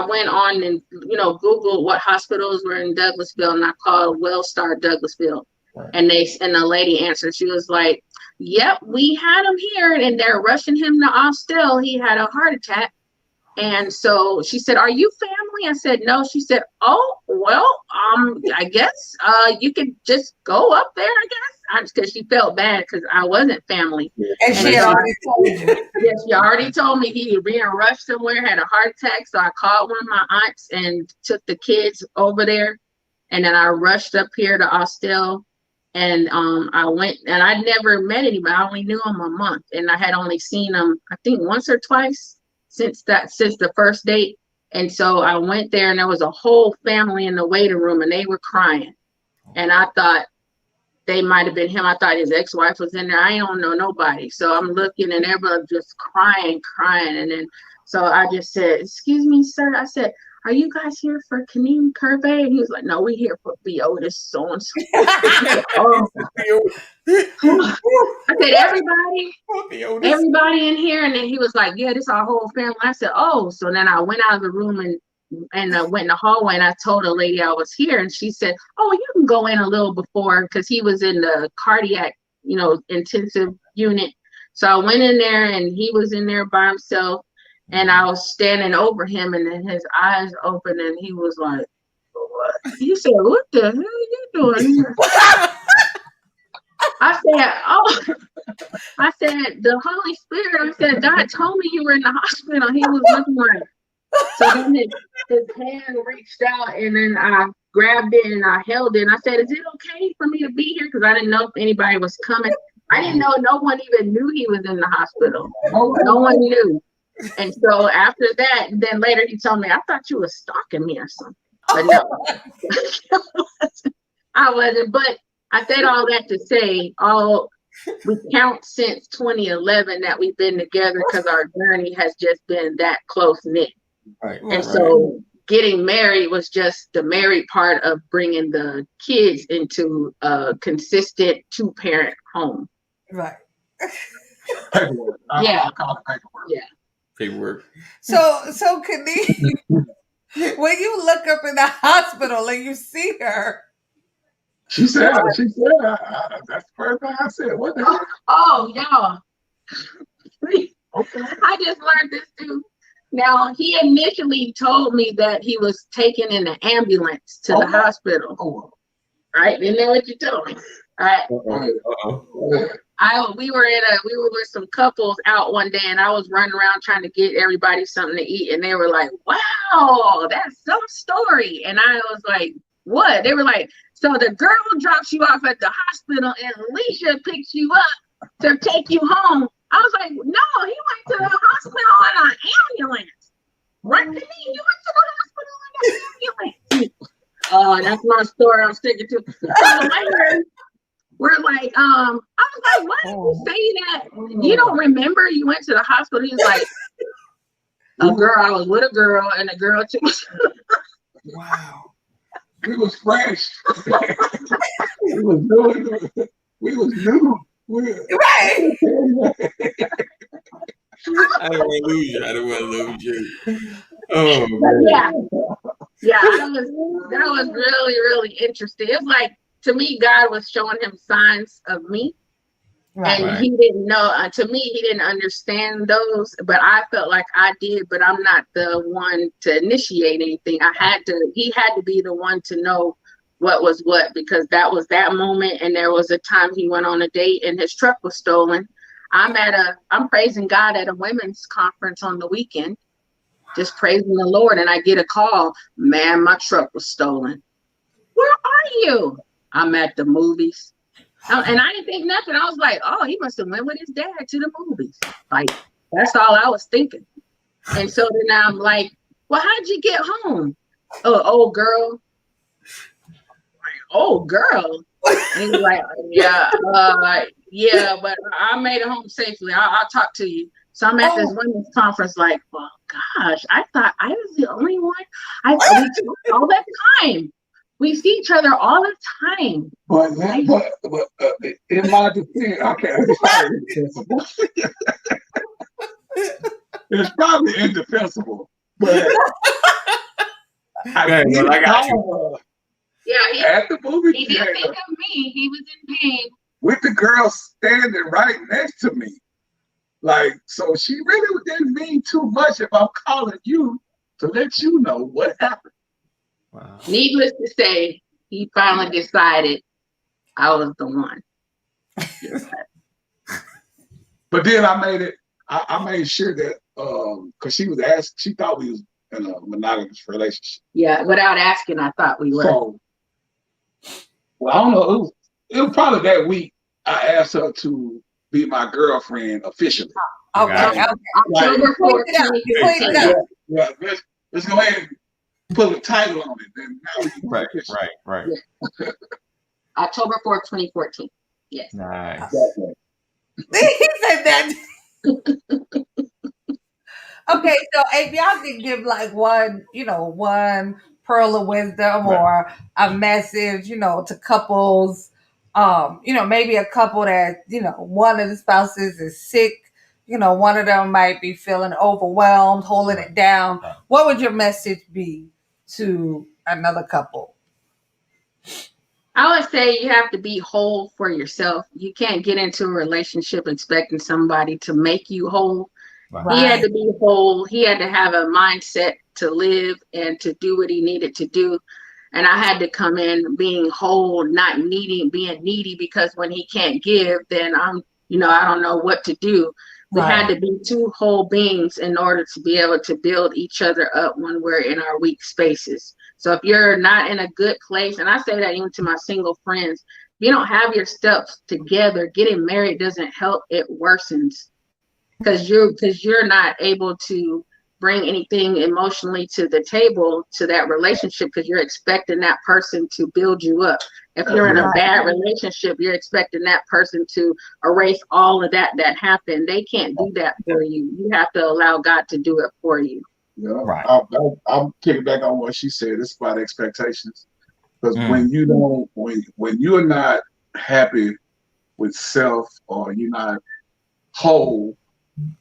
E: went on and, you know, Googled what hospitals were in Douglasville, and I called Wellstar Douglasville. And the lady answered. She was like, yep, we had him here, and they're rushing him to Austell. He had a heart attack. And so she said, are you family? I said, no. She said, oh, well, I guess you could just go up there, I guess. Because she felt bad because I wasn't family.
A: And she had already told you.
E: Yes, she already told me he being rushed somewhere, had a heart attack. So I called one of my aunts and took the kids over there. And then I rushed up here to Austell. And I went, and I never met anybody. I only knew him a month. And I had only seen him, I think, once or twice since the first date. And so I went there, and there was a whole family in the waiting room, and they were crying. And I thought they might have been him. I thought his ex-wife was in there. I don't know nobody. So I'm looking, and everybody just crying. And then, so I just said, excuse me, sir. I said, are you guys here for KANEEM CURVEY? And he was like, no, we're here for Beotis so-and-so. Oh. I said, everybody in here. And then he was like, yeah, this is our whole family. I said, oh. So then I went out of the room and I went in the hallway, and I told a lady I was here, and she said, oh, you can go in a little before, because he was in the cardiac, you know, intensive unit. So I went in there, and he was in there by himself, and I was standing over him, and then his eyes opened, and he was like, what? He said, what the hell are you doing here? I said, oh, I said, the Holy Spirit, I said, God told me you were in the hospital. He was looking like, so then his hand reached out, and then I grabbed it and I held it. And I said, is it okay for me to be here? Because I didn't know if anybody was coming. I didn't know, no one even knew he was in the hospital. No one knew. And so after that, then later he told me, I thought you were stalking me or something. But no, I wasn't. But I said all that to say, we count since 2011 that we've been together, because our journey has just been that close knit.
B: Right.
E: And so getting married was just the married part of bringing the kids into a consistent 2-parent home.
A: Right.
D: Paperwork.
E: Yeah.
D: I call it paperwork.
E: Yeah.
B: Paperwork.
A: So KANEEM, when you look up in the hospital and you see her,
D: She said, that's the first thing I said. What the hell?
E: Oh, y'all.
D: Okay.
E: I just learned this too. Now, he initially told me that he was taken in an ambulance to the hospital.
D: Oh.
E: Right? Isn't that what you told me? All right.
B: Uh-oh.
E: We were with some couples out one day, and I was running around trying to get everybody something to eat, and they were like, wow, that's some story. And I was like, what? They were like, so the girl drops you off at the hospital, and Alicia picks you up to take you home. I was like, no, he went to the hospital in an ambulance. Right, KANEEM? You went to the hospital in an ambulance. Oh, that's my story I'm sticking to. So later, we're like, I was like, why did you say that? You don't remember you went to the hospital? He was like, I was with a girl, and a girl too.
B: Wow.
D: We was fresh. We was new.
A: right?
B: I don't want to lose you. Oh,
E: But
B: man.
E: yeah, that was really, really interesting. It's like, to me, God was showing him signs of me.
A: Right.
E: And he didn't know, to me, he didn't understand those, but I felt like I did, but I'm not the one to initiate anything. He had to be the one to know what was what, because that was that moment. And there was a time he went on a date and his truck was stolen. I'm praising God at a women's conference on the weekend, just praising the Lord. And I get a call, man, my truck was stolen. Where are you? I'm at the movies. And I didn't think nothing. I was like, oh, he must have went with his dad to the movies. Like, that's all I was thinking. And so then I'm like, well, how'd you get home? Oh, old girl. Old girl. And he was like, yeah, but I made it home safely. I'll talk to you. So I'm at this women's conference like, oh gosh, I thought I was the only one. We talk all the time. We see each other all the time.
D: But in my defense, okay, it's probably indefensible. But
B: I got you.
E: Yeah,
D: at the movie
E: he
D: theater,
E: didn't think of me. He was in pain.
D: with the girl standing right next to me. Like, so she really didn't mean too much if I'm calling you to let you know what happened.
B: Wow.
E: Needless to say, he finally decided I was the one.
D: But then I made sure that because she was asked, she thought we was in a monogamous relationship.
E: Yeah, without asking, I thought we were.
D: So, well, I don't know. It was probably that week I asked her to be my girlfriend officially.
A: Okay.
E: October 14th.
D: Yeah, let's go ahead and put a title on it. Then now we can
B: Right.
E: Yeah. October 4th, 2014. Yes.
B: Nice.
A: He said that. Okay, so if y'all could give like one pearl of wisdom or a message, to couples, maybe a couple that, one of the spouses is sick, one of them might be feeling overwhelmed, holding it down. What would your message be to another couple?
E: I would say you have to be whole for yourself. You can't get into a relationship expecting somebody to make you whole. Right. He had to be whole. He had to have a mindset to live and to do what he needed to do. And I had to come in being whole, not being needy, because when he can't give, then I don't know what to do. We had to be two whole beings in order to be able to build each other up when we're in our weak spaces. So if you're not in a good place, and I say that even to my single friends, if you don't have your stuff together, getting married doesn't help, it worsens. Because you're not able to bring anything emotionally to the table, to that relationship, because you're expecting that person to build you up. If you're in a bad relationship, you're expecting that person to erase all of that happened. They can't do that for you. You have to allow God to do it for you.
D: Yeah, right. I'll kick back on what she said. It's about expectations. Because when you're not happy with self, or you're not whole,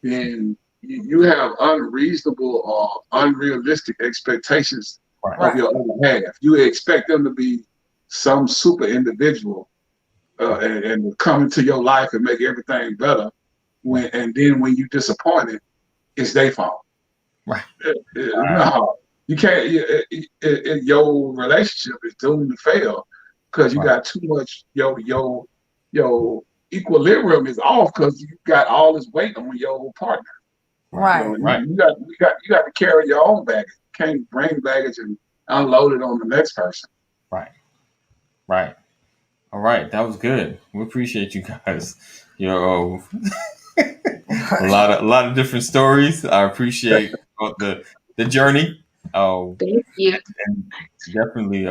D: then you have unreasonable or unrealistic expectations of your other half. You expect them to be some super individual and come into your life and make everything better. And then when you're disappointed, it's their fault.
B: Right.
D: No, you can't. Your relationship is doomed to fail because you got too much. Your equilibrium is off because you got all this weight on your partner.
A: Right.
D: You got to carry your own baggage. You can't bring baggage and unload it on the next person.
B: Right. All right. That was good. We appreciate you guys. A lot of different stories. I appreciate the journey.
E: Thank you.
B: And definitely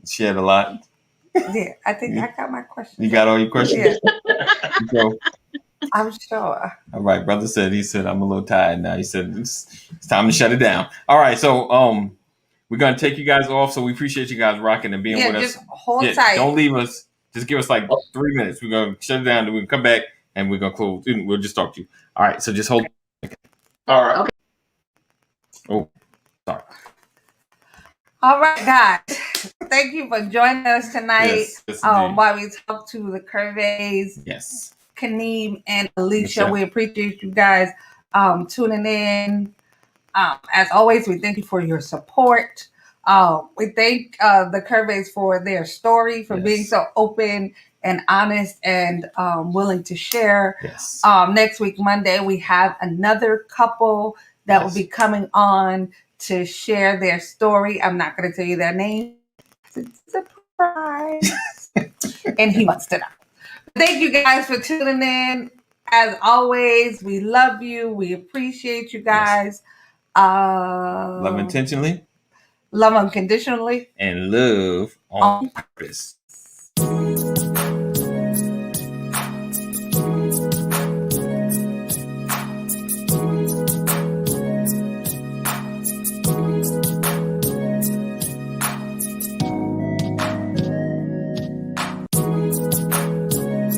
B: shared a lot.
A: Yeah, I think I got my questions.
B: You got all your questions?
A: Yeah. I'm sure.
B: All right, brother he said, I'm a little tired now. He said, it's time to shut it down. All right, so we're going to take you guys off. So we appreciate you guys rocking and being with us.
A: Just hold tight.
B: Don't leave us. Just give us like 3 minutes. We're going to shut it down. Then we're going to come back and we're going to close. We'll just talk to you. All right, so just hold.
D: All right.
E: Okay.
B: Oh, sorry.
A: All right, guys. Thank you for joining us tonight.
B: Yes,
A: while we talk to the Curveys.
B: Yes.
A: KANEEM and ELESHA. We appreciate you guys tuning in. As always, we thank you for your support. We thank the Curveys for their story, for being
B: Yes.
A: so open and honest and willing to share.
B: Yes.
A: Next week, Monday, we have another couple that will be coming on to share their story. I'm not going to tell you their name. It's a surprise. And he wants to know. Thank you guys for tuning in. As always, we love you. We appreciate you guys.
B: Love intentionally.
A: Love unconditionally.
B: And love on purpose.